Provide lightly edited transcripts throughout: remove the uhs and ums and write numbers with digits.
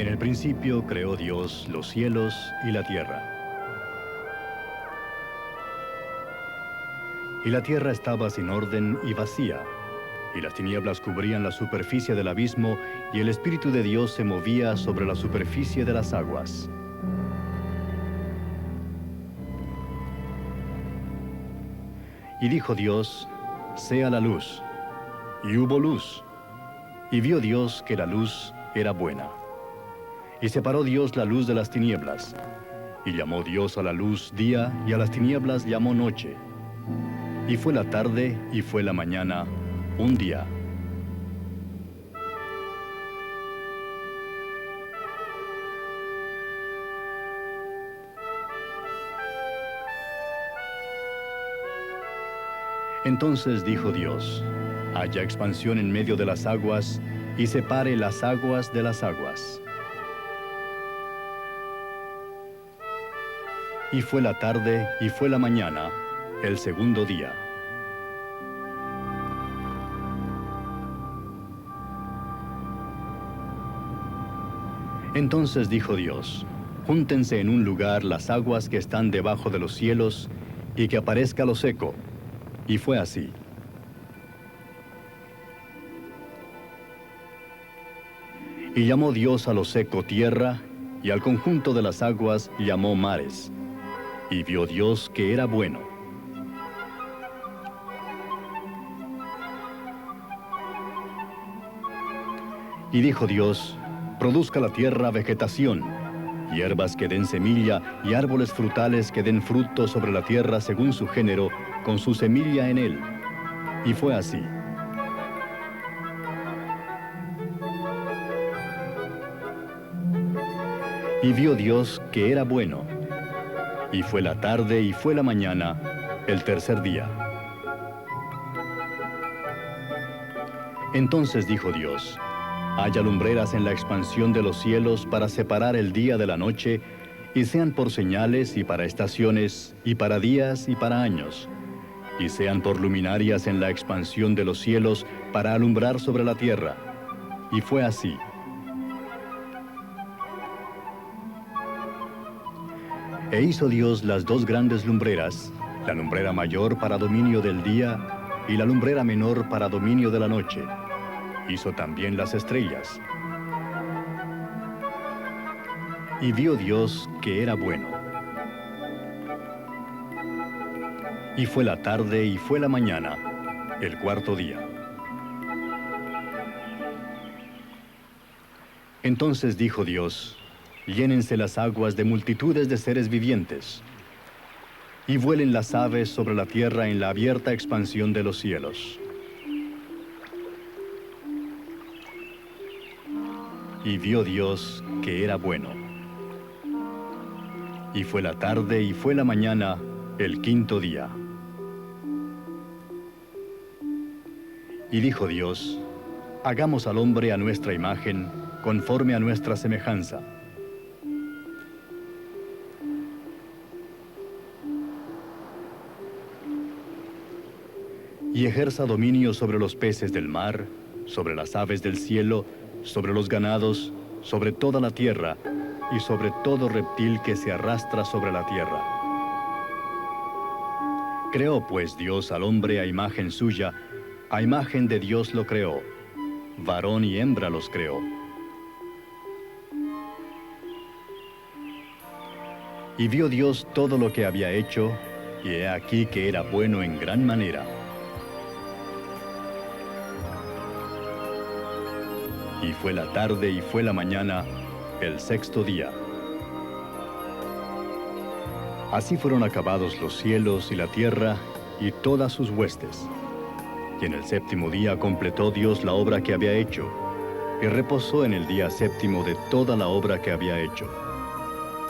En el principio creó Dios los cielos y la tierra. Y la tierra estaba sin orden y vacía, y las tinieblas cubrían la superficie del abismo, y el Espíritu de Dios se movía sobre la superficie de las aguas. Y dijo Dios: sea la luz. Y hubo luz. Y vio Dios que la luz era buena. Y separó Dios la luz de las tinieblas. Y llamó Dios a la luz día, y a las tinieblas llamó noche. Y fue la tarde y fue la mañana, un día. Entonces dijo Dios: haya expansión en medio de las aguas, y separe las aguas de las aguas. Y fue la tarde y fue la mañana, el segundo día. Entonces dijo Dios: júntense en un lugar las aguas que están debajo de los cielos, y que aparezca lo seco. Y fue así. Y llamó Dios a lo seco tierra, y al conjunto de las aguas llamó mares. Y vio Dios que era bueno. Y dijo Dios: produzca la tierra vegetación, hierbas que den semilla, y árboles frutales que den fruto sobre la tierra según su género, con su semilla en él. Y fue así. Y vio Dios que era bueno. Y fue la tarde y fue la mañana, el tercer día. Entonces dijo Dios: haya lumbreras en la expansión de los cielos para separar el día de la noche, y sean por señales y para estaciones, y para días y para años, y sean por luminarias en la expansión de los cielos para alumbrar sobre la tierra. Y fue así. E hizo Dios las dos grandes lumbreras, la lumbrera mayor para dominio del día, y la lumbrera menor para dominio de la noche. Hizo también las estrellas. Y vio Dios que era bueno. Y fue la tarde y fue la mañana, el cuarto día. Entonces dijo Dios: llénense las aguas de multitudes de seres vivientes, y vuelen las aves sobre la tierra en la abierta expansión de los cielos. Y vio Dios que era bueno. Y fue la tarde y fue la mañana, el quinto día. Y dijo Dios: hagamos al hombre a nuestra imagen, conforme a nuestra semejanza. Y ejerza dominio sobre los peces del mar, sobre las aves del cielo, sobre los ganados, sobre toda la tierra, y sobre todo reptil que se arrastra sobre la tierra. Creó pues Dios al hombre a imagen suya, a imagen de Dios lo creó, varón y hembra los creó. Y vio Dios todo lo que había hecho, y he aquí que era bueno en gran manera. Y fue la tarde y fue la mañana, el sexto día. Así fueron acabados los cielos y la tierra y todas sus huestes. Y en el séptimo día completó Dios la obra que había hecho, y reposó en el día séptimo de toda la obra que había hecho.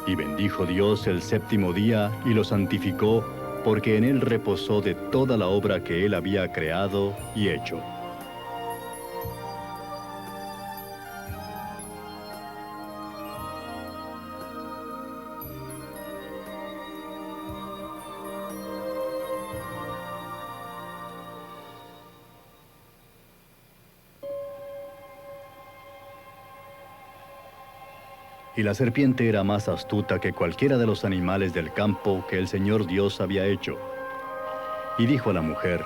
Y bendijo Dios el séptimo día y lo santificó, porque en él reposó de toda la obra que él había creado y hecho. Y la serpiente era más astuta que cualquiera de los animales del campo que el Señor Dios había hecho. Y dijo a la mujer,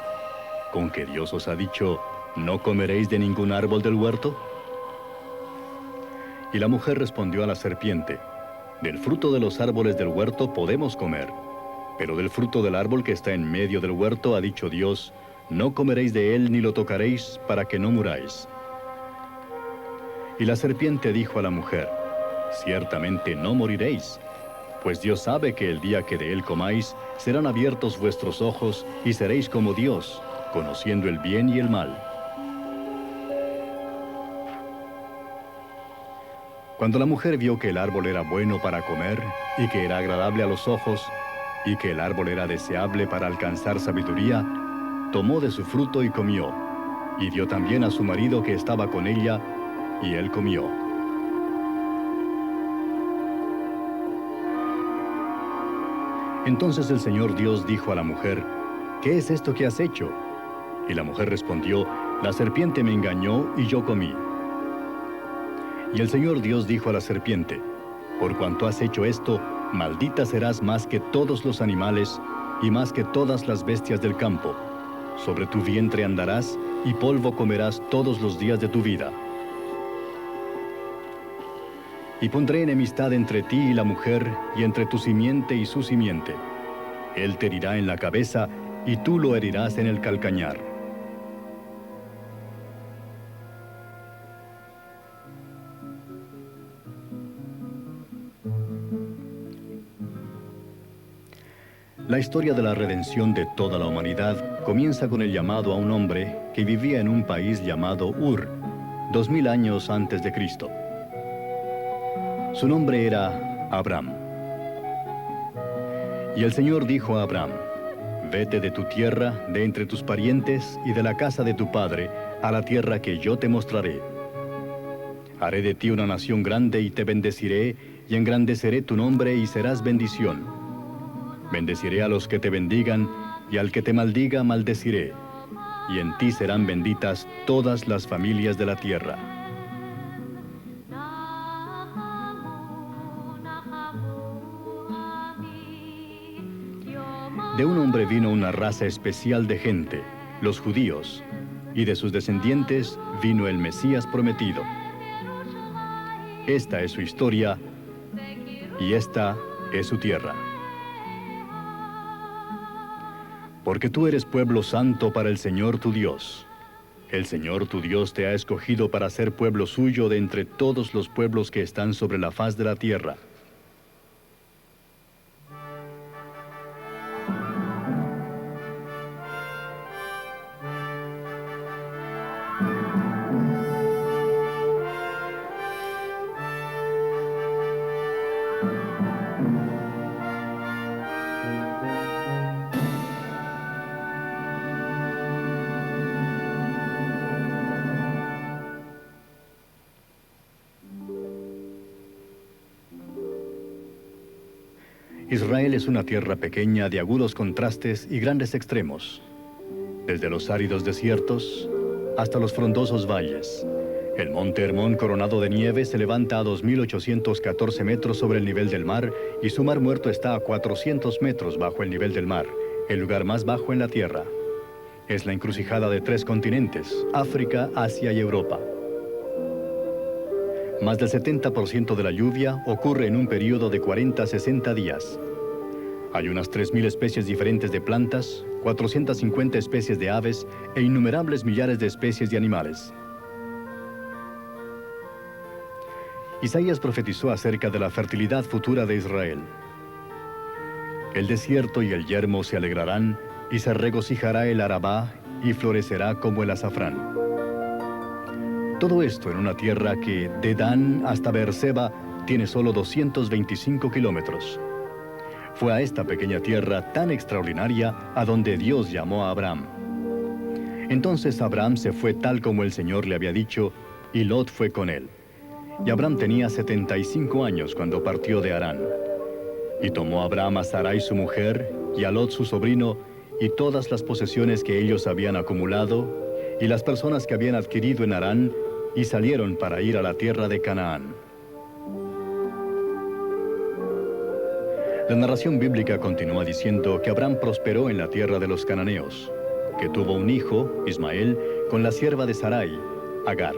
¿con que Dios os ha dicho, no comeréis de ningún árbol del huerto? Y la mujer respondió a la serpiente, del fruto de los árboles del huerto podemos comer, pero del fruto del árbol que está en medio del huerto ha dicho Dios, no comeréis de él ni lo tocaréis para que no muráis. Y la serpiente dijo a la mujer, ciertamente no moriréis, pues Dios sabe que el día que de él comáis, serán abiertos vuestros ojos y seréis como Dios, conociendo el bien y el mal. Cuando la mujer vio que el árbol era bueno para comer, y que era agradable a los ojos, y que el árbol era deseable para alcanzar sabiduría, tomó de su fruto y comió, y dio también a su marido que estaba con ella, y él comió. Entonces el Señor Dios dijo a la mujer, ¿qué es esto que has hecho? Y la mujer respondió, la serpiente me engañó y yo comí. Y el Señor Dios dijo a la serpiente, por cuanto has hecho esto, maldita serás más que todos los animales y más que todas las bestias del campo. Sobre tu vientre andarás y polvo comerás todos los días de tu vida. Y pondré enemistad entre ti y la mujer, y entre tu simiente y su simiente. Él te herirá en la cabeza, y tú lo herirás en el calcañar. La historia de la redención de toda la humanidad comienza con el llamado a un hombre que vivía en un país llamado Ur, 2000 años antes de Cristo. Su nombre era Abram. Y el Señor dijo a Abram, vete de tu tierra, de entre tus parientes y de la casa de tu padre, a la tierra que yo te mostraré. Haré de ti una nación grande y te bendeciré, y engrandeceré tu nombre y serás bendición. Bendeciré a los que te bendigan, y al que te maldiga maldeciré, y en ti serán benditas todas las familias de la tierra. De un hombre vino una raza especial de gente, los judíos, y de sus descendientes vino el Mesías prometido. Esta es su historia, y esta es su tierra. Porque tú eres pueblo santo para el Señor tu Dios. El Señor tu Dios te ha escogido para ser pueblo suyo de entre todos los pueblos que están sobre la faz de la tierra. Israel es una tierra pequeña de agudos contrastes y grandes extremos, desde los áridos desiertos hasta los frondosos valles. El monte Hermón coronado de nieve se levanta a 2.814 metros sobre el nivel del mar y su mar muerto está a 400 metros bajo el nivel del mar, el lugar más bajo en la tierra. Es la encrucijada de 3 continentes, África, Asia y Europa. Más del 70% de la lluvia ocurre en un periodo de 40 a 60 días. Hay unas 3.000 especies diferentes de plantas, 450 especies de aves e innumerables millares de especies de animales. Isaías profetizó acerca de la fertilidad futura de Israel. El desierto y el yermo se alegrarán, y se regocijará el Arabá, y florecerá como el azafrán. Todo esto en una tierra que, de Dan hasta Beerseba, tiene solo 225 kilómetros. Fue a esta pequeña tierra tan extraordinaria a donde Dios llamó a Abraham. Entonces Abraham se fue tal como el Señor le había dicho, y Lot fue con él. Y Abraham tenía 75 años cuando partió de Harán. Y tomó Abraham a Sarai su mujer, y a Lot su sobrino, y todas las posesiones que ellos habían acumulado, y las personas que habían adquirido en Harán, y salieron para ir a la tierra de Canaán. La narración bíblica continúa diciendo que Abraham prosperó en la tierra de los cananeos, que tuvo un hijo, Ismael, con la sierva de Sarai, Agar.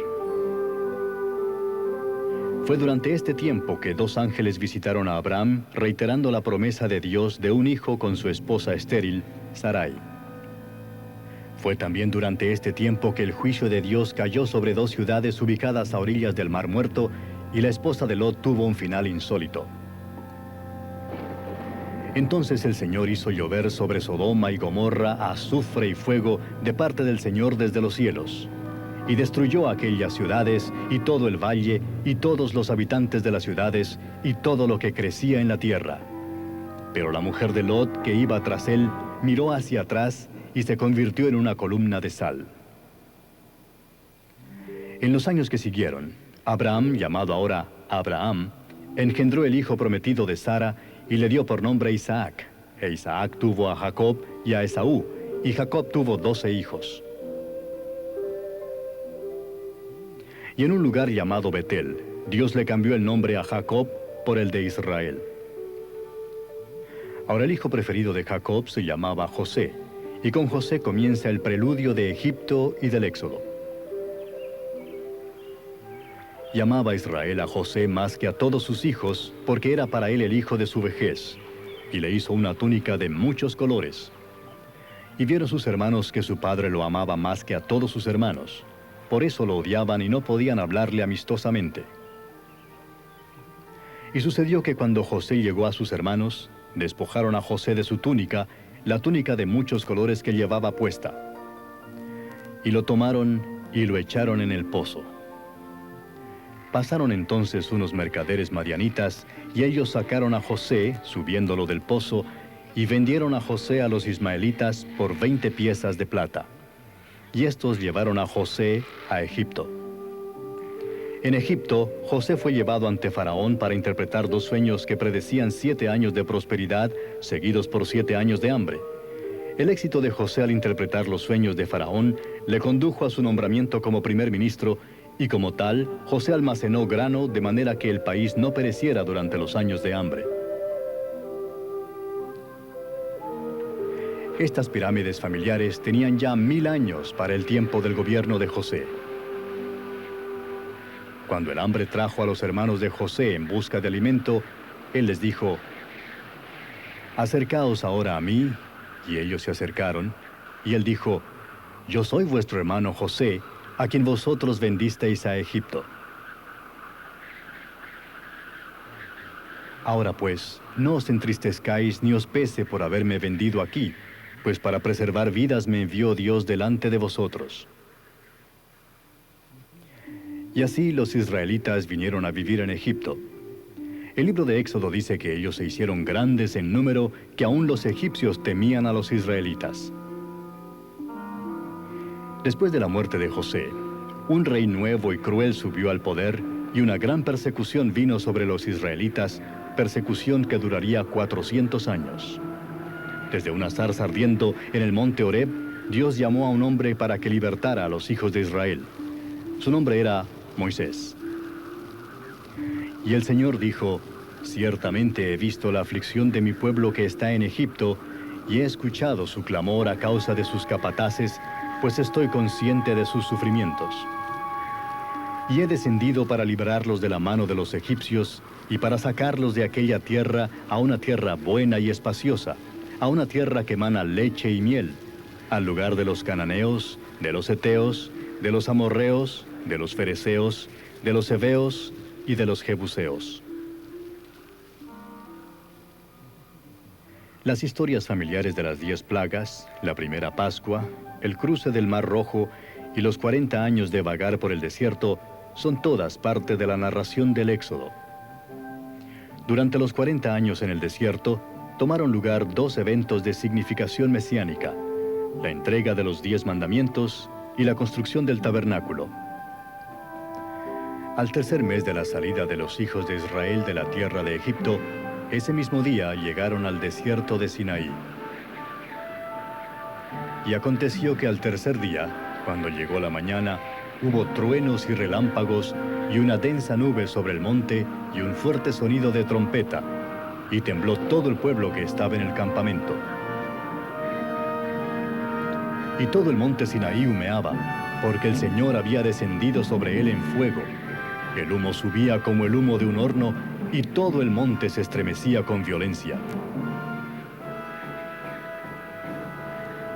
Fue durante este tiempo que 2 ángeles visitaron a Abraham, reiterando la promesa de Dios de un hijo con su esposa estéril, Sarai. Fue también durante este tiempo que el juicio de Dios cayó sobre 2 ciudades ubicadas a orillas del Mar Muerto, y la esposa de Lot tuvo un final insólito. Entonces el Señor hizo llover sobre Sodoma y Gomorra azufre y fuego de parte del Señor desde los cielos, y destruyó aquellas ciudades y todo el valle y todos los habitantes de las ciudades y todo lo que crecía en la tierra. Pero la mujer de Lot, que iba tras él, miró hacia atrás y se convirtió en una columna de sal. En los años que siguieron, Abraham, llamado ahora Abraham, engendró el hijo prometido de Sara y le dio por nombre Isaac. E Isaac tuvo a Jacob y a Esaú, y Jacob tuvo 12 hijos. Y en un lugar llamado Betel, Dios le cambió el nombre a Jacob por el de Israel. Ahora el hijo preferido de Jacob se llamaba José, y con José comienza el preludio de Egipto y del Éxodo. Llamaba Israel a José más que a todos sus hijos, porque era para él el hijo de su vejez, y le hizo una túnica de muchos colores. Y vieron sus hermanos que su padre lo amaba más que a todos sus hermanos. Por eso lo odiaban y no podían hablarle amistosamente. Y sucedió que cuando José llegó a sus hermanos, despojaron a José de su túnica, la túnica de muchos colores que llevaba puesta. Y lo tomaron y lo echaron en el pozo. Pasaron entonces unos mercaderes madianitas, y ellos sacaron a José, subiéndolo del pozo, y vendieron a José a los ismaelitas por 20 piezas de plata. Y estos llevaron a José a Egipto. En Egipto, José fue llevado ante Faraón para interpretar 2 sueños que predecían 7 años de prosperidad, seguidos por 7 años de hambre. El éxito de José al interpretar los sueños de Faraón le condujo a su nombramiento como primer ministro, y como tal, José almacenó grano de manera que el país no pereciera durante los años de hambre. Estas pirámides familiares tenían ya 1000 años para el tiempo del gobierno de José. Cuando el hambre trajo a los hermanos de José en busca de alimento, él les dijo: «Acercaos ahora a mí», y ellos se acercaron, y él dijo: «Yo soy vuestro hermano José, a quien vosotros vendisteis a Egipto. Ahora pues, no os entristezcáis ni os pese por haberme vendido aquí, pues para preservar vidas me envió Dios delante de vosotros». Y así los israelitas vinieron a vivir en Egipto. El libro de Éxodo dice que ellos se hicieron grandes en número, que aún los egipcios temían a los israelitas. Después de la muerte de José, un rey nuevo y cruel subió al poder, y una gran persecución vino sobre los israelitas, persecución que duraría 400 años. Desde una zarza ardiendo en el monte Horeb, Dios llamó a un hombre para que libertara a los hijos de Israel. Su nombre era Moisés. Y el Señor dijo: «Ciertamente he visto la aflicción de mi pueblo que está en Egipto, y he escuchado su clamor a causa de sus capataces, pues estoy consciente de sus sufrimientos. Y he descendido para librarlos de la mano de los egipcios, y para sacarlos de aquella tierra a una tierra buena y espaciosa, a una tierra que emana leche y miel, al lugar de los cananeos, de los heteos, de los amorreos, de los fereceos, de los heveos y de los jebuseos». Las historias familiares de las 10 plagas, la primera Pascua, el cruce del Mar Rojo y los 40 años de vagar por el desierto son todas parte de la narración del Éxodo. Durante los 40 años en el desierto, tomaron lugar 2 eventos de significación mesiánica: la entrega de los 10 mandamientos y la construcción del tabernáculo. Al tercer mes de la salida de los hijos de Israel de la tierra de Egipto, ese mismo día llegaron al desierto de Sinaí. Y aconteció que al tercer día, cuando llegó la mañana, hubo truenos y relámpagos, y una densa nube sobre el monte, y un fuerte sonido de trompeta. y tembló todo el pueblo que estaba en el campamento. Y todo el monte Sinaí humeaba, porque el Señor había descendido sobre él en fuego. El humo subía como el humo de un horno, y todo el monte se estremecía con violencia.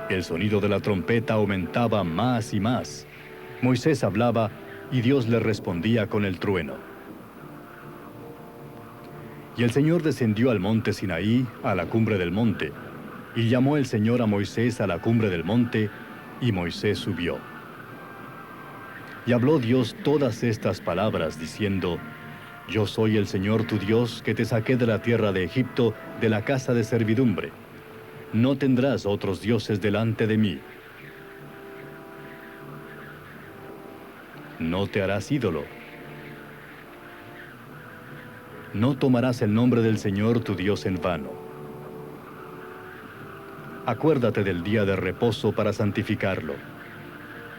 El sonido de la trompeta aumentaba más y más. Moisés hablaba, y Dios le respondía con el trueno. Y el Señor descendió al monte Sinaí, a la cumbre del monte, y llamó el Señor a Moisés a la cumbre del monte, y Moisés subió. Y habló Dios todas estas palabras, diciendo: Yo soy el Señor tu Dios, que te saqué de la tierra de Egipto, de la casa de servidumbre. No tendrás otros dioses delante de mí. No te harás ídolo. No tomarás el nombre del Señor tu Dios en vano. Acuérdate del día de reposo para santificarlo.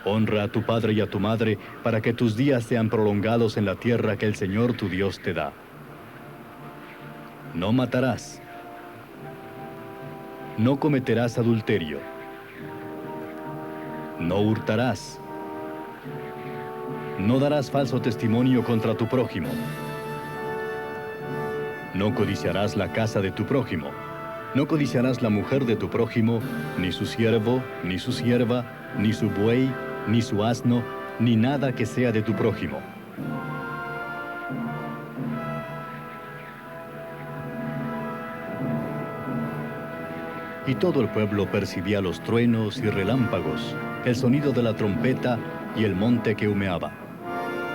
Honra a tu padre y a tu madre, para que tus días sean prolongados en la tierra que el Señor tu Dios te da. No matarás. No cometerás adulterio. No hurtarás. No darás falso testimonio contra tu prójimo. No codiciarás la casa de tu prójimo. No codiciarás la mujer de tu prójimo, ni su siervo, ni su sierva, ni su buey, ni su asno, ni nada que sea de tu prójimo. Y todo el pueblo percibía los truenos y relámpagos, el sonido de la trompeta y el monte que humeaba.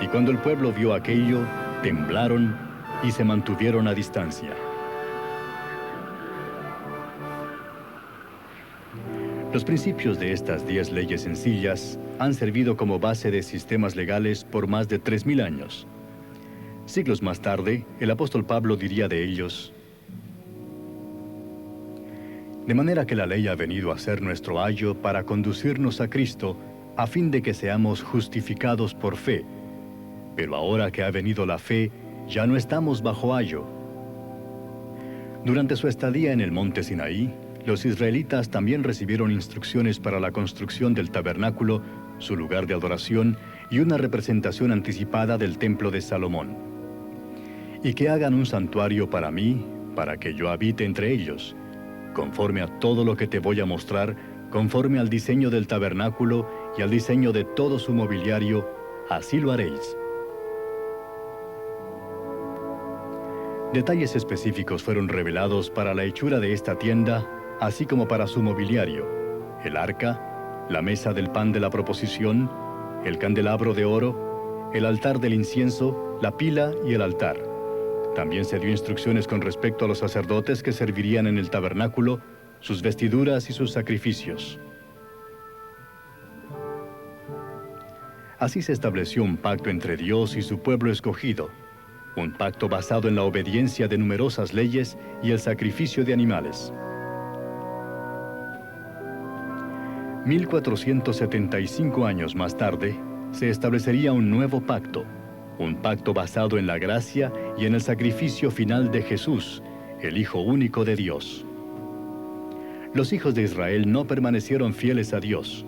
Y cuando el pueblo vio aquello, temblaron y se mantuvieron a distancia. Los principios de estas 10 leyes sencillas han servido como base de sistemas legales por más de 3000 años. Siglos más tarde, el apóstol Pablo diría de ellos: de manera que la ley ha venido a ser nuestro ayo para conducirnos a Cristo, a fin de que seamos justificados por fe. Pero ahora que ha venido la fe, ya no estamos bajo ayo. Durante su estadía en el monte Sinaí, los israelitas también recibieron instrucciones para la construcción del tabernáculo, su lugar de adoración y una representación anticipada del templo de Salomón. Y que hagan un santuario para mí, para que yo habite entre ellos, conforme a todo lo que te voy a mostrar, conforme al diseño del tabernáculo y al diseño de todo su mobiliario, así lo haréis. Detalles específicos fueron revelados para la hechura de esta tienda, así como para su mobiliario: el arca, la mesa del pan de la proposición, el candelabro de oro, el altar del incienso, la pila y el altar. También se dio instrucciones con respecto a los sacerdotes que servirían en el tabernáculo, sus vestiduras y sus sacrificios. Así se estableció un pacto entre Dios y su pueblo escogido, un pacto basado en la obediencia de numerosas leyes y el sacrificio de animales. 1475 años más tarde, se establecería un nuevo pacto, un pacto basado en la gracia y en el sacrificio final de Jesús, el Hijo único de Dios. Los hijos de Israel no permanecieron fieles a Dios.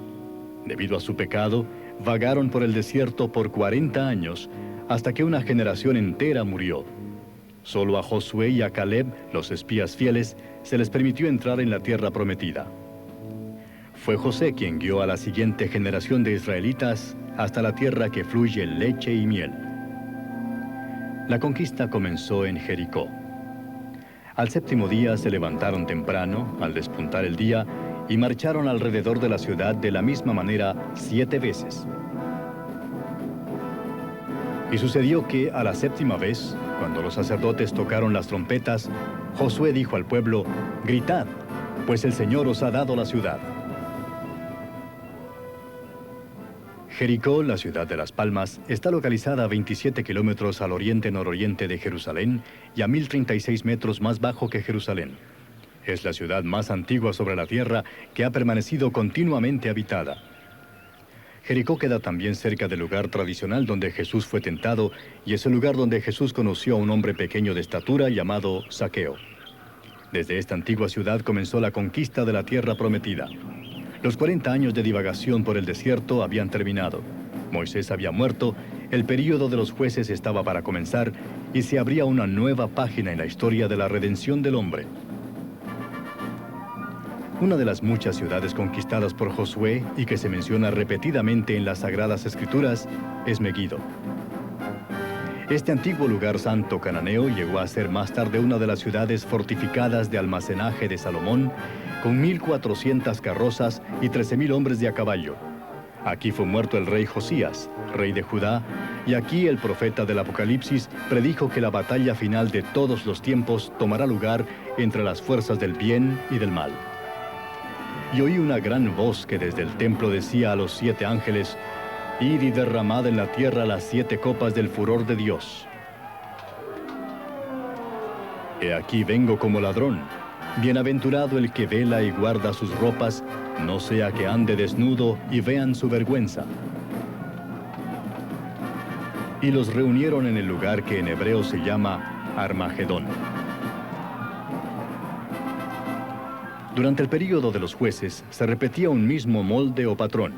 Debido a su pecado, vagaron por el desierto por 40 años, hasta que una generación entera murió. Solo a Josué y a Caleb, los espías fieles, se les permitió entrar en la tierra prometida. Fue José quien guió a la siguiente generación de israelitas hasta la tierra que fluye leche y miel. La conquista comenzó en Jericó. Al séptimo día se levantaron temprano, al despuntar el día, y marcharon alrededor de la ciudad de la misma manera 7 veces. Y sucedió que, a la séptima vez, cuando los sacerdotes tocaron las trompetas, Josué dijo al pueblo: «Gritad, pues el Señor os ha dado la ciudad». Jericó, la ciudad de las Palmas, está localizada a 27 kilómetros al oriente-nororiente de Jerusalén y a 1036 metros más bajo que Jerusalén. Es la ciudad más antigua sobre la tierra que ha permanecido continuamente habitada. Jericó queda también cerca del lugar tradicional donde Jesús fue tentado y es el lugar donde Jesús conoció a un hombre pequeño de estatura llamado Zaqueo. Desde esta antigua ciudad comenzó la conquista de la tierra prometida. Los 40 años de divagación por el desierto habían terminado. Moisés había muerto, el período de los jueces estaba para comenzar y se abría una nueva página en la historia de la redención del hombre. Una de las muchas ciudades conquistadas por Josué y que se menciona repetidamente en las Sagradas Escrituras es Meguido. Este antiguo lugar santo cananeo llegó a ser más tarde una de las ciudades fortificadas de almacenaje de Salomón, con 1,400 carrozas y 13,000 hombres de a caballo. Aquí fue muerto el rey Josías, rey de Judá, y aquí el profeta del Apocalipsis predijo que la batalla final de todos los tiempos tomará lugar entre las fuerzas del bien y del mal. Y oí una gran voz que desde el templo decía a los 7 ángeles: «Id y derramad en la tierra las 7 copas del furor de Dios». He aquí vengo como ladrón. Bienaventurado el que vela y guarda sus ropas, no sea que ande desnudo y vean su vergüenza. Y los reunieron en el lugar que en hebreo se llama Armagedón. Durante el período de los jueces se repetía un mismo molde o patrón.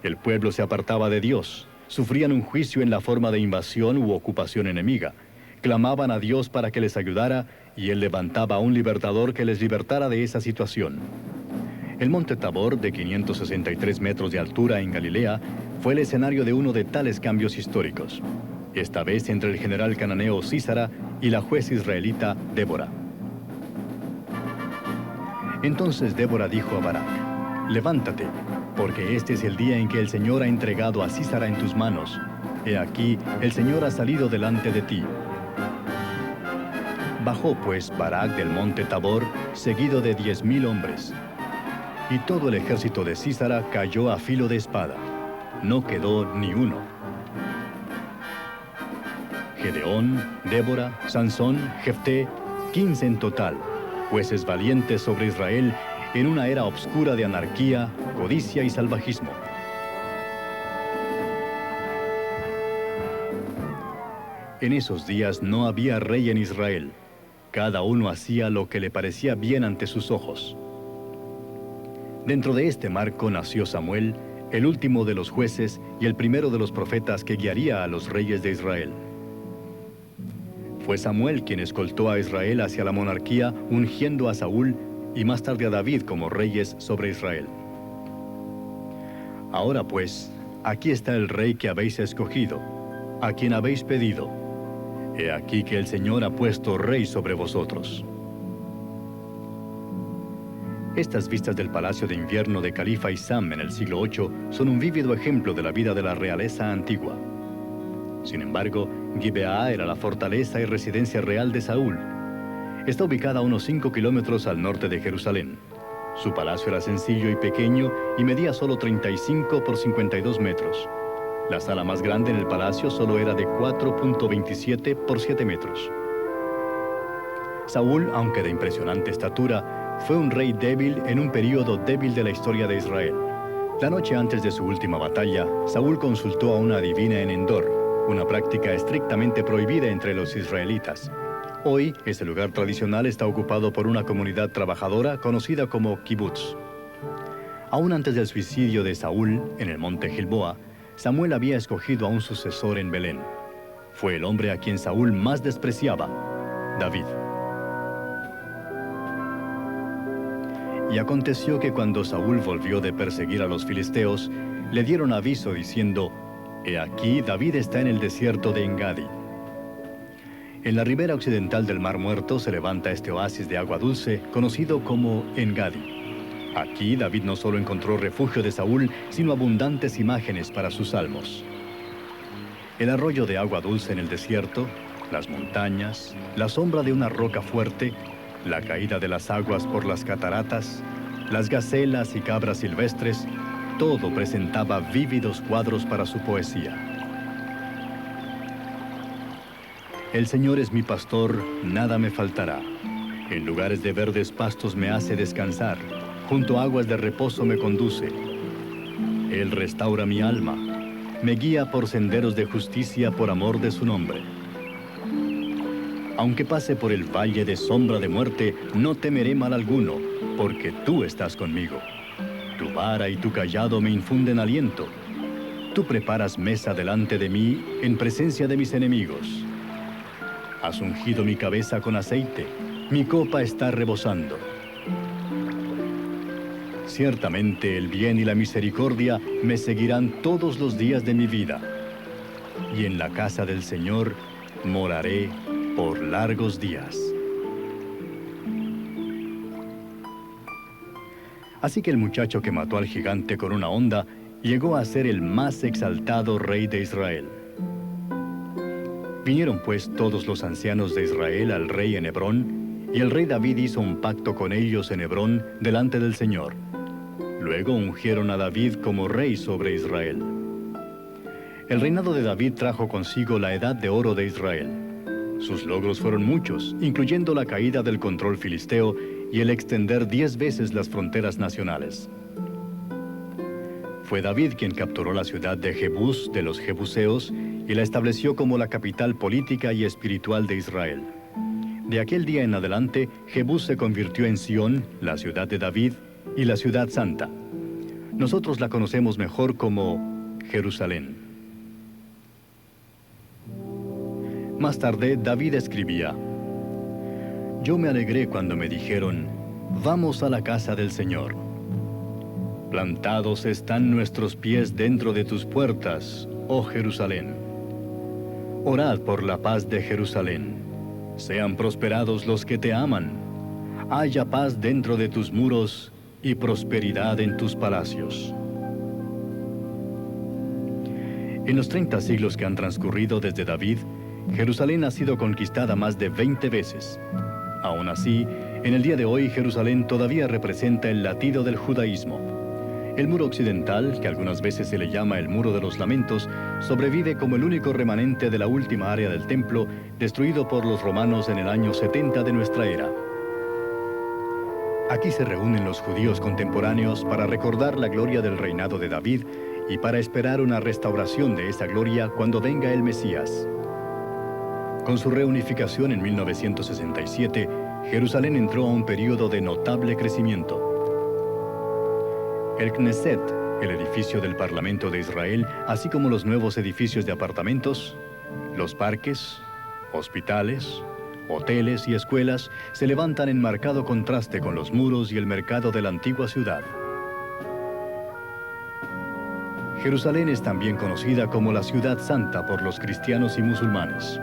El pueblo se apartaba de Dios, sufrían un juicio en la forma de invasión u ocupación enemiga, clamaban a Dios para que les ayudara y Él levantaba a un libertador que les libertara de esa situación. El monte Tabor, de 563 metros de altura en Galilea, fue el escenario de uno de tales cambios históricos, esta vez entre el general cananeo Sísara y la juez israelita Débora. Entonces Débora dijo a Barak: «Levántate, porque este es el día en que el Señor ha entregado a Sísara en tus manos. He aquí, el Señor ha salido delante de ti». Bajó pues Barak del monte Tabor, seguido de 10,000 hombres. Y todo el ejército de Sísara cayó a filo de espada. No quedó ni uno. Gedeón, Débora, Sansón, Jefté, 15 en total, jueces valientes sobre Israel en una era obscura de anarquía, codicia y salvajismo. En esos días no había rey en Israel. Cada uno hacía lo que le parecía bien ante sus ojos. Dentro de este marco nació Samuel, el último de los jueces y el primero de los profetas que guiaría a los reyes de Israel. Fue Samuel quien escoltó a Israel hacia la monarquía, ungiendo a Saúl y más tarde a David como reyes sobre Israel. Ahora pues, aquí está el rey que habéis escogido, a quien habéis pedido. He aquí que el Señor ha puesto rey sobre vosotros. Estas vistas del palacio de invierno de Califa Isam en el siglo VIII son un vívido ejemplo de la vida de la realeza antigua. Sin embargo, Gibeá era la fortaleza y residencia real de Saúl. Está ubicada a unos 5 kilómetros al norte de Jerusalén. Su palacio era sencillo y pequeño y medía solo 35 por 52 metros. La sala más grande en el palacio solo era de 4.27 por 7 metros. Saúl, aunque de impresionante estatura, fue un rey débil en un período débil de la historia de Israel. La noche antes de su última batalla, Saúl consultó a una adivina en Endor, una práctica estrictamente prohibida entre los israelitas. Hoy, este lugar tradicional está ocupado por una comunidad trabajadora conocida como kibutz. Aún antes del suicidio de Saúl, en el monte Gilboa, Samuel había escogido a un sucesor en Belén. Fue el hombre a quien Saúl más despreciaba, David. Y aconteció que cuando Saúl volvió de perseguir a los filisteos, le dieron aviso diciendo: «He aquí, David está en el desierto de Engadi». En la ribera occidental del Mar Muerto se levanta este oasis de agua dulce, conocido como Engadi. Aquí David no solo encontró refugio de Saúl, sino abundantes imágenes para sus salmos. El arroyo de agua dulce en el desierto, las montañas, la sombra de una roca fuerte, la caída de las aguas por las cataratas, las gacelas y cabras silvestres, todo presentaba vívidos cuadros para su poesía. El Señor es mi pastor, nada me faltará. En lugares de verdes pastos me hace descansar, junto a aguas de reposo me conduce. Él restaura mi alma, me guía por senderos de justicia por amor de su nombre. Aunque pase por el valle de sombra de muerte, no temeré mal alguno, porque tú estás conmigo. Tu vara y tu cayado me infunden aliento. Tú preparas mesa delante de mí en presencia de mis enemigos. Has ungido mi cabeza con aceite, mi copa está rebosando. Ciertamente el bien y la misericordia me seguirán todos los días de mi vida, y en la casa del Señor moraré por largos días. Así que el muchacho que mató al gigante con una honda llegó a ser el más exaltado rey de Israel. Vinieron pues todos los ancianos de Israel al rey en Hebrón, y el rey David hizo un pacto con ellos en Hebrón delante del Señor. Luego ungieron a David como rey sobre Israel. El reinado de David trajo consigo la edad de oro de Israel. Sus logros fueron muchos, incluyendo la caída del control filisteo y el extender 10 veces las fronteras nacionales. Fue David quien capturó la ciudad de Jebús de los jebuseos y la estableció como la capital política y espiritual de Israel. De aquel día en adelante, Jebús se convirtió en Sión, la ciudad de David, y la ciudad santa. Nosotros la conocemos mejor como Jerusalén. Más tarde, David escribía: Yo me alegré cuando me dijeron, vamos a la casa del Señor. Plantados están nuestros pies dentro de tus puertas, oh Jerusalén. Orad por la paz de Jerusalén. Sean prosperados los que te aman. Haya paz dentro de tus muros y prosperidad en tus palacios. En los 30 siglos que han transcurrido desde David, Jerusalén ha sido conquistada más de 20 veces. Aún así, en el día de hoy, Jerusalén todavía representa el latido del judaísmo. El muro occidental, que algunas veces se le llama el Muro de los Lamentos, sobrevive como el único remanente de la última área del templo, destruido por los romanos en el año 70 de nuestra era. Aquí se reúnen los judíos contemporáneos para recordar la gloria del reinado de David y para esperar una restauración de esa gloria cuando venga el Mesías. Con su reunificación en 1967, Jerusalén entró a un período de notable crecimiento. El Knesset, el edificio del Parlamento de Israel, así como los nuevos edificios de apartamentos, los parques, hospitales, hoteles y escuelas se levantan en marcado contraste con los muros y el mercado de la antigua ciudad. Jerusalén es también conocida como la Ciudad Santa por los cristianos y musulmanes.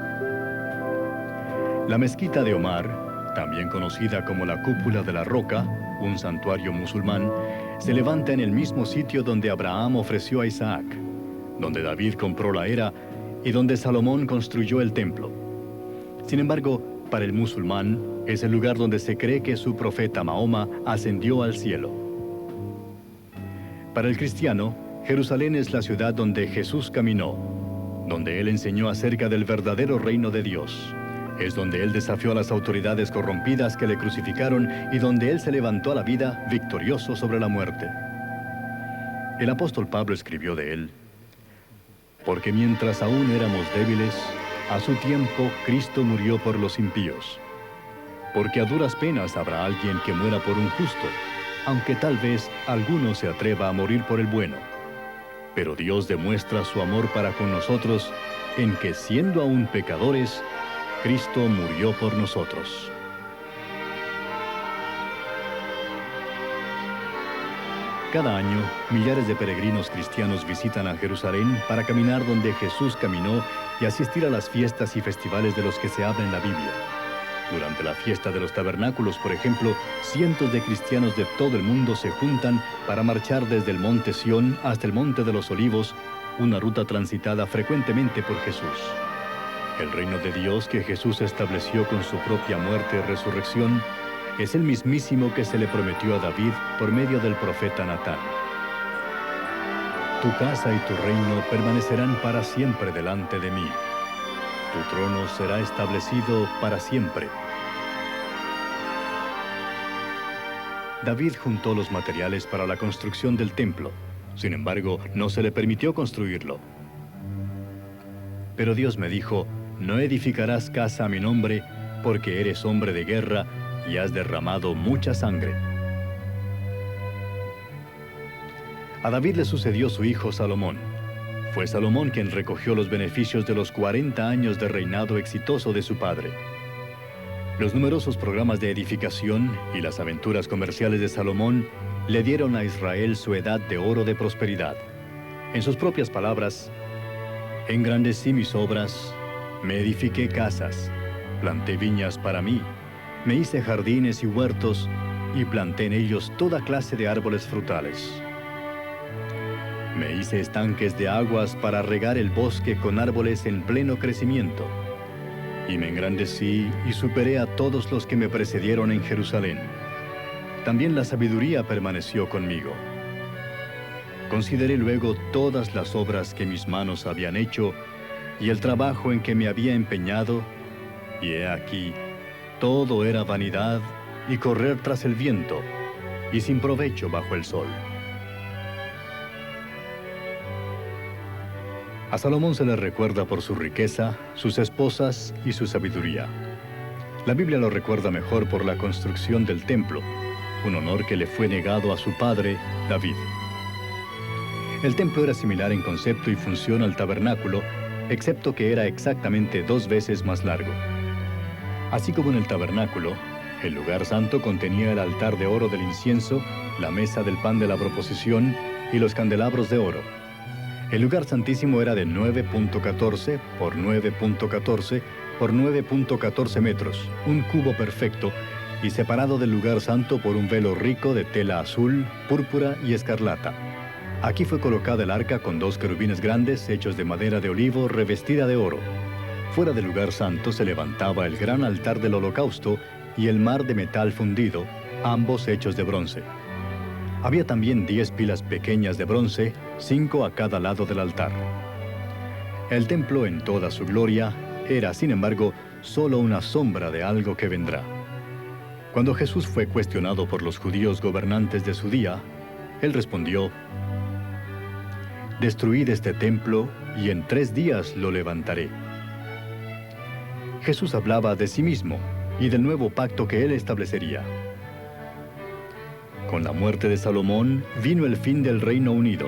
La mezquita de Omar, también conocida como la Cúpula de la Roca, un santuario musulmán, se levanta en el mismo sitio donde Abraham ofreció a Isaac, donde David compró la era y donde Salomón construyó el templo. Sin embargo, para el musulmán, es el lugar donde se cree que su profeta Mahoma ascendió al cielo. Para el cristiano, Jerusalén es la ciudad donde Jesús caminó, donde él enseñó acerca del verdadero reino de Dios. Es donde él desafió a las autoridades corrompidas que le crucificaron y donde él se levantó a la vida victorioso sobre la muerte. El apóstol Pablo escribió de él: porque mientras aún éramos débiles, a su tiempo Cristo murió por los impíos. Porque a duras penas habrá alguien que muera por un justo, aunque tal vez alguno se atreva a morir por el bueno. Pero Dios demuestra su amor para con nosotros en que, siendo aún pecadores, Cristo murió por nosotros. Cada año, millares de peregrinos cristianos visitan a Jerusalén para caminar donde Jesús caminó y asistir a las fiestas y festivales de los que se habla en la Biblia. Durante la fiesta de los tabernáculos, por ejemplo, cientos de cristianos de todo el mundo se juntan para marchar desde el monte Sión hasta el monte de los Olivos, una ruta transitada frecuentemente por Jesús. El reino de Dios que Jesús estableció con su propia muerte y resurrección es el mismísimo que se le prometió a David por medio del profeta Natán. Tu casa y tu reino permanecerán para siempre delante de mí. Tu trono será establecido para siempre. David juntó los materiales para la construcción del templo. Sin embargo, no se le permitió construirlo. Pero Dios me dijo: no edificarás casa a mi nombre, porque eres hombre de guerra y has derramado mucha sangre. A David le sucedió su hijo Salomón. Fue Salomón quien recogió los beneficios de los 40 años de reinado exitoso de su padre. Los numerosos programas de edificación y las aventuras comerciales de Salomón le dieron a Israel su edad de oro de prosperidad. En sus propias palabras, engrandecí mis obras, me edifiqué casas, planté viñas para mí, me hice jardines y huertos y planté en ellos toda clase de árboles frutales. Me hice estanques de aguas para regar el bosque con árboles en pleno crecimiento. Y me engrandecí y superé a todos los que me precedieron en Jerusalén. También la sabiduría permaneció conmigo. Consideré luego todas las obras que mis manos habían hecho y el trabajo en que me había empeñado, y he aquí, todo era vanidad y correr tras el viento, y sin provecho bajo el sol. A Salomón se le recuerda por su riqueza, sus esposas y su sabiduría. La Biblia lo recuerda mejor por la construcción del templo, un honor que le fue negado a su padre, David. El templo era similar en concepto y función al tabernáculo, excepto que era exactamente 2 veces más largo. Así como en el tabernáculo, el lugar santo contenía el altar de oro del incienso, la mesa del pan de la proposición y los candelabros de oro. El lugar santísimo era de 9.14 por 9.14 por 9.14 metros, un cubo perfecto, y separado del lugar santo por un velo rico de tela azul, púrpura y escarlata. Aquí fue colocada el arca con 2 querubines grandes hechos de madera de olivo revestida de oro. Fuera del lugar santo se levantaba el gran altar del holocausto y el mar de metal fundido, ambos hechos de bronce. Había también 10 pilas pequeñas de bronce, 5 a cada lado del altar. El templo en toda su gloria era, sin embargo, solo una sombra de algo que vendrá. Cuando Jesús fue cuestionado por los judíos gobernantes de su día, él respondió: «Destruid este templo y en 3 días lo levantaré». Jesús hablaba de sí mismo y del nuevo pacto que él establecería. Con la muerte de Salomón vino el fin del Reino Unido.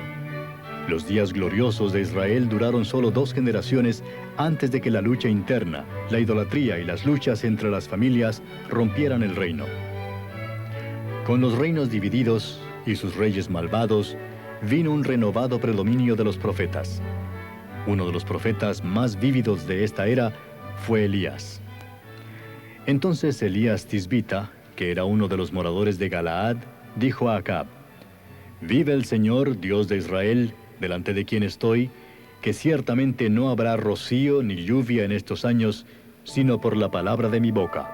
Los días gloriosos de Israel duraron solo 2 generaciones antes de que la lucha interna, la idolatría y las luchas entre las familias rompieran el reino. Con los reinos divididos y sus reyes malvados, vino un renovado predominio de los profetas. Uno de los profetas más vívidos de esta era fue Elías. Entonces Elías Tisbita, que era uno de los moradores de Galaad, dijo a Acab: «Vive el Señor, Dios de Israel, delante de quien estoy, que ciertamente no habrá rocío ni lluvia en estos años, sino por la palabra de mi boca».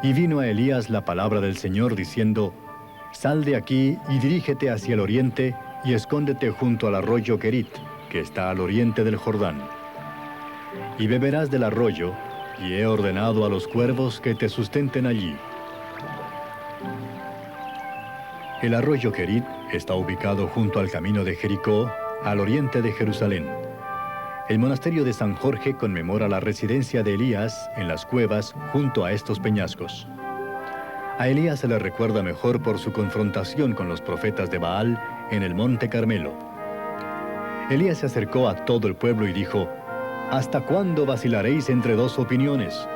Y vino a Elías la palabra del Señor diciendo: «Sal de aquí y dirígete hacia el oriente y escóndete junto al arroyo Querit, que está al oriente del Jordán. Y beberás del arroyo, y he ordenado a los cuervos que te sustenten allí». El arroyo Querit está ubicado junto al camino de Jericó, al oriente de Jerusalén. El monasterio de San Jorge conmemora la residencia de Elías en las cuevas junto a estos peñascos. A Elías se le recuerda mejor por su confrontación con los profetas de Baal en el monte Carmelo. Elías se acercó a todo el pueblo y dijo: «¿Hasta cuándo vacilaréis entre 2 opiniones?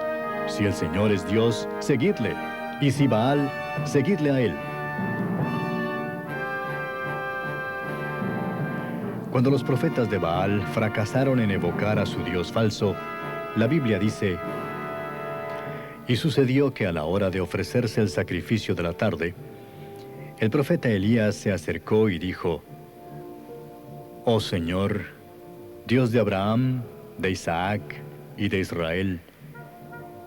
Si el Señor es Dios, seguidle, y si Baal, seguidle a él». Cuando los profetas de Baal fracasaron en evocar a su Dios falso, la Biblia dice: «Y sucedió que a la hora de ofrecerse el sacrificio de la tarde, el profeta Elías se acercó y dijo: Oh Señor, Dios de Abraham, de Isaac y de Israel,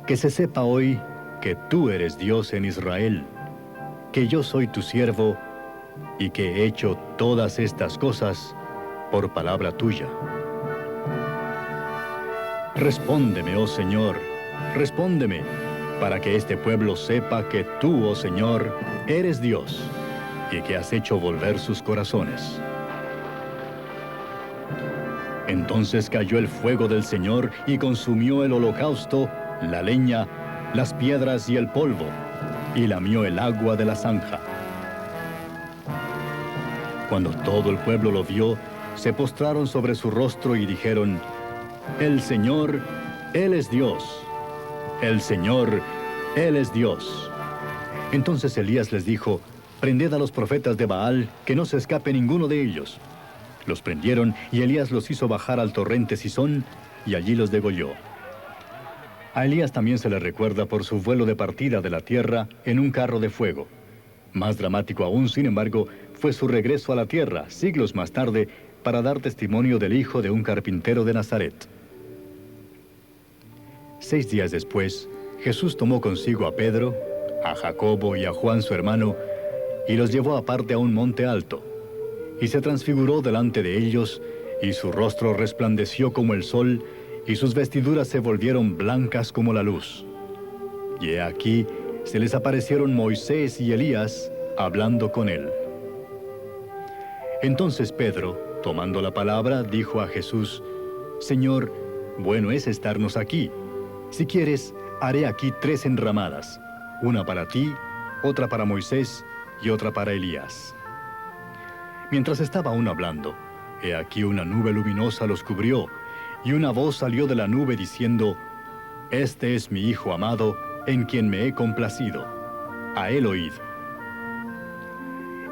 que se sepa hoy que tú eres Dios en Israel, que yo soy tu siervo y que he hecho todas estas cosas por palabra tuya. Respóndeme, oh Señor, respóndeme, para que este pueblo sepa que tú, oh Señor, eres Dios y que has hecho volver sus corazones». Entonces cayó el fuego del Señor y consumió el holocausto la leña, las piedras y el polvo, y lamió el agua de la zanja. Cuando todo el pueblo lo vio, se postraron sobre su rostro y dijeron: El Señor, Él es Dios. El Señor, Él es Dios. Entonces Elías les dijo: Prended a los profetas de Baal, que no se escape ninguno de ellos. Los prendieron, y Elías los hizo bajar al torrente Cisón, y allí los degolló. A Elías también se le recuerda por su vuelo de partida de la tierra en un carro de fuego. Más dramático aún, sin embargo, fue su regreso a la tierra, siglos más tarde, para dar testimonio del hijo de un carpintero de Nazaret. 6 días después, Jesús tomó consigo a Pedro, a Jacobo y a Juan su hermano, y los llevó aparte a un monte alto. Y se transfiguró delante de ellos, y su rostro resplandeció como el sol, y sus vestiduras se volvieron blancas como la luz. Y he aquí, se les aparecieron Moisés y Elías, hablando con él. Entonces Pedro, tomando la palabra, dijo a Jesús: Señor, bueno es estarnos aquí. Si quieres, haré aquí 3 enramadas, una para ti, otra para Moisés y otra para Elías. Mientras estaba aún hablando, he aquí una nube luminosa los cubrió, y una voz salió de la nube diciendo: Este es mi Hijo amado, en quien me he complacido. A él oíd.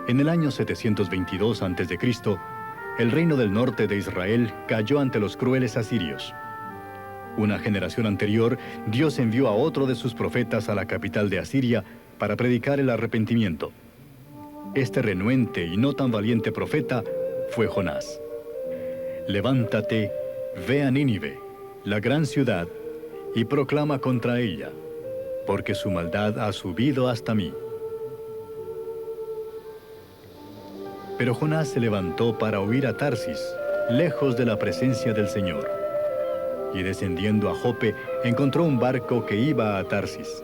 En el año 722 a.C., el reino del norte de Israel cayó ante los crueles asirios. Una generación anterior, Dios envió a otro de sus profetas a la capital de Asiria para predicar el arrepentimiento. Este renuente y no tan valiente profeta fue Jonás. Levántate, ve a Nínive, la gran ciudad, y proclama contra ella, porque su maldad ha subido hasta mí. Pero Jonás se levantó para huir a Tarsis, lejos de la presencia del Señor. Y descendiendo a Jope, encontró un barco que iba a Tarsis.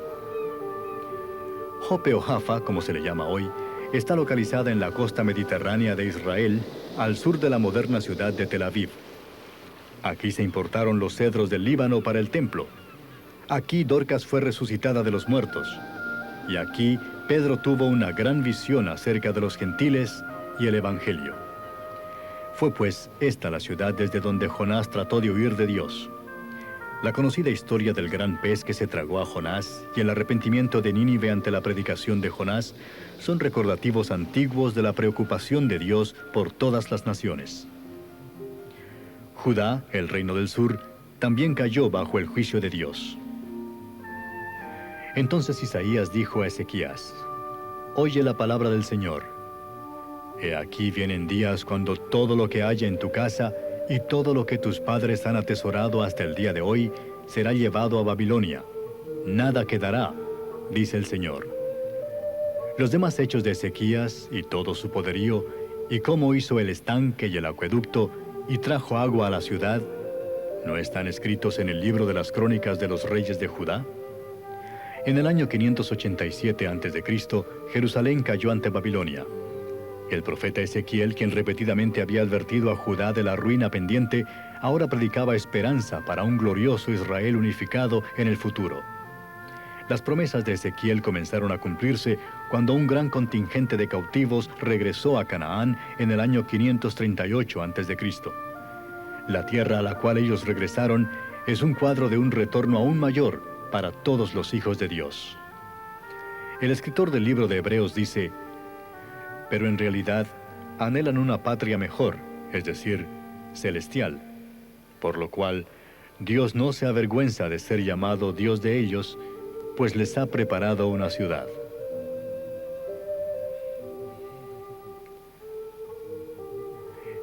Jope o Jaffa, como se le llama hoy, está localizada en la costa mediterránea de Israel, al sur de la moderna ciudad de Tel Aviv. Aquí se importaron los cedros del Líbano para el templo. Aquí Dorcas fue resucitada de los muertos. Y aquí Pedro tuvo una gran visión acerca de los gentiles y el Evangelio. Fue pues esta la ciudad desde donde Jonás trató de huir de Dios. La conocida historia del gran pez que se tragó a Jonás y el arrepentimiento de Nínive ante la predicación de Jonás son recordativos antiguos de la preocupación de Dios por todas las naciones. Judá, el reino del sur, también cayó bajo el juicio de Dios. Entonces Isaías dijo a Ezequías: Oye la palabra del Señor. He aquí vienen días cuando todo lo que haya en tu casa y todo lo que tus padres han atesorado hasta el día de hoy será llevado a Babilonia. Nada quedará, dice el Señor. Los demás hechos de Ezequías y todo su poderío, y cómo hizo el estanque y el acueducto, y trajo agua a la ciudad, ¿no están escritos en el libro de las crónicas de los reyes de Judá? En el año 587 a.C., Jerusalén cayó ante Babilonia. El profeta Ezequiel, quien repetidamente había advertido a Judá de la ruina pendiente, ahora predicaba esperanza para un glorioso Israel unificado en el futuro. Las promesas de Ezequiel comenzaron a cumplirse cuando un gran contingente de cautivos regresó a Canaán en el año 538 a.C. La tierra a la cual ellos regresaron es un cuadro de un retorno aún mayor para todos los hijos de Dios. El escritor del libro de Hebreos dice: pero en realidad anhelan una patria mejor, es decir, celestial, por lo cual Dios no se avergüenza de ser llamado Dios de ellos, pues les ha preparado una ciudad.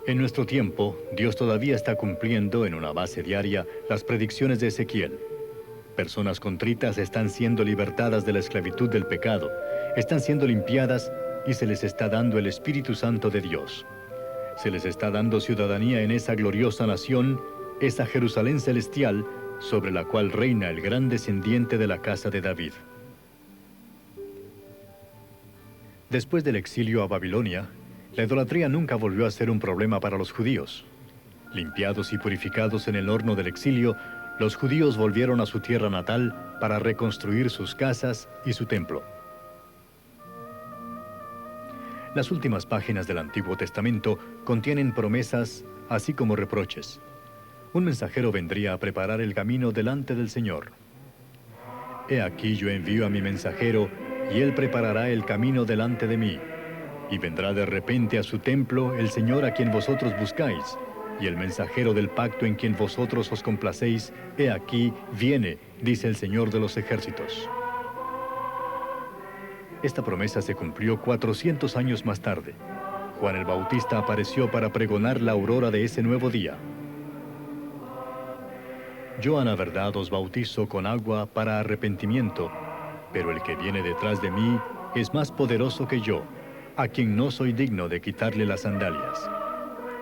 En nuestro tiempo, Dios todavía está cumpliendo en una base diaria las predicciones de Ezequiel. Personas contritas están siendo libertadas de la esclavitud del pecado, están siendo limpiadas y se les está dando el Espíritu Santo de Dios. Se les está dando ciudadanía en esa gloriosa nación, esa Jerusalén celestial, sobre la cual reina el gran descendiente de la casa de David. Después del exilio a Babilonia, la idolatría nunca volvió a ser un problema para los judíos. Limpiados y purificados en el horno del exilio, los judíos volvieron a su tierra natal para reconstruir sus casas y su templo. Las últimas páginas del Antiguo Testamento contienen promesas, así como reproches. Un mensajero vendría a preparar el camino delante del Señor. He aquí yo envío a mi mensajero, y él preparará el camino delante de mí. Y vendrá de repente a su templo el Señor a quien vosotros buscáis, y el mensajero del pacto en quien vosotros os complacéis, he aquí, viene, dice el Señor de los ejércitos. Esta promesa se cumplió 400 años más tarde. Juan el Bautista apareció para pregonar la aurora de ese nuevo día. Yo a la verdad os bautizo con agua para arrepentimiento, pero el que viene detrás de mí es más poderoso que yo, a quien no soy digno de quitarle las sandalias.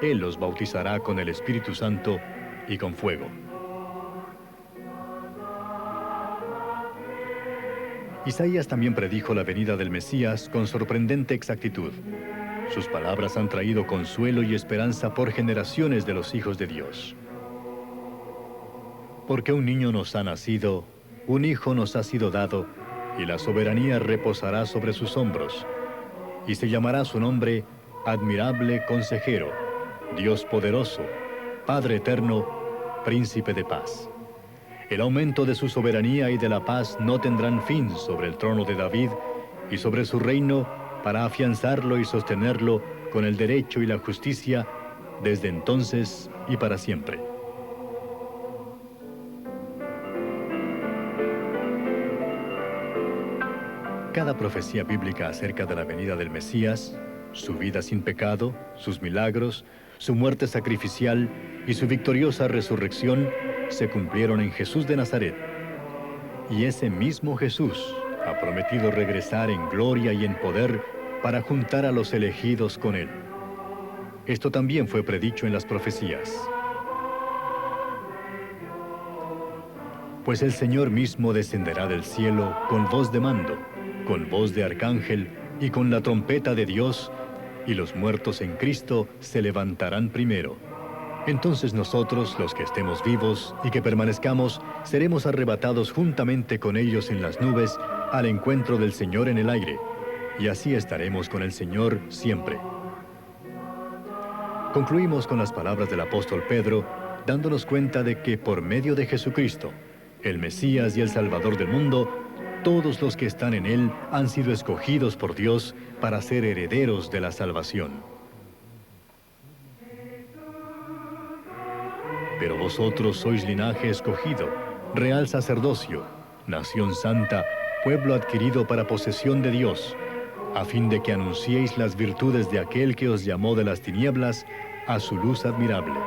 Él los bautizará con el Espíritu Santo y con fuego. Isaías también predijo la venida del Mesías con sorprendente exactitud. Sus palabras han traído consuelo y esperanza por generaciones de los hijos de Dios. Porque un niño nos ha nacido, un hijo nos ha sido dado, y la soberanía reposará sobre sus hombros. Y se llamará su nombre Admirable Consejero, Dios poderoso, Padre eterno, Príncipe de paz. El aumento de su soberanía y de la paz no tendrán fin sobre el trono de David y sobre su reino para afianzarlo y sostenerlo con el derecho y la justicia desde entonces y para siempre. Cada profecía bíblica acerca de la venida del Mesías, su vida sin pecado, sus milagros, su muerte sacrificial y su victoriosa resurrección se cumplieron en Jesús de Nazaret. Y ese mismo Jesús ha prometido regresar en gloria y en poder para juntar a los elegidos con Él. Esto también fue predicho en las profecías. Pues el Señor mismo descenderá del cielo con voz de mando, con voz de arcángel y con la trompeta de Dios, y los muertos en Cristo se levantarán primero. Entonces nosotros, los que estemos vivos y que permanezcamos, seremos arrebatados juntamente con ellos en las nubes al encuentro del Señor en el aire, y así estaremos con el Señor siempre. Concluimos con las palabras del apóstol Pedro, dándonos cuenta de que por medio de Jesucristo, el Mesías y el Salvador del mundo, todos los que están en Él han sido escogidos por Dios para ser herederos de la salvación. Pero vosotros sois linaje escogido, real sacerdocio, nación santa, pueblo adquirido para posesión de Dios, a fin de que anunciéis las virtudes de aquel que os llamó de las tinieblas a su luz admirable.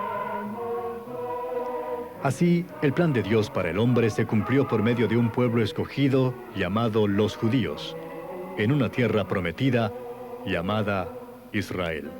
Así, el plan de Dios para el hombre se cumplió por medio de un pueblo escogido llamado los judíos, en una tierra prometida llamada Israel.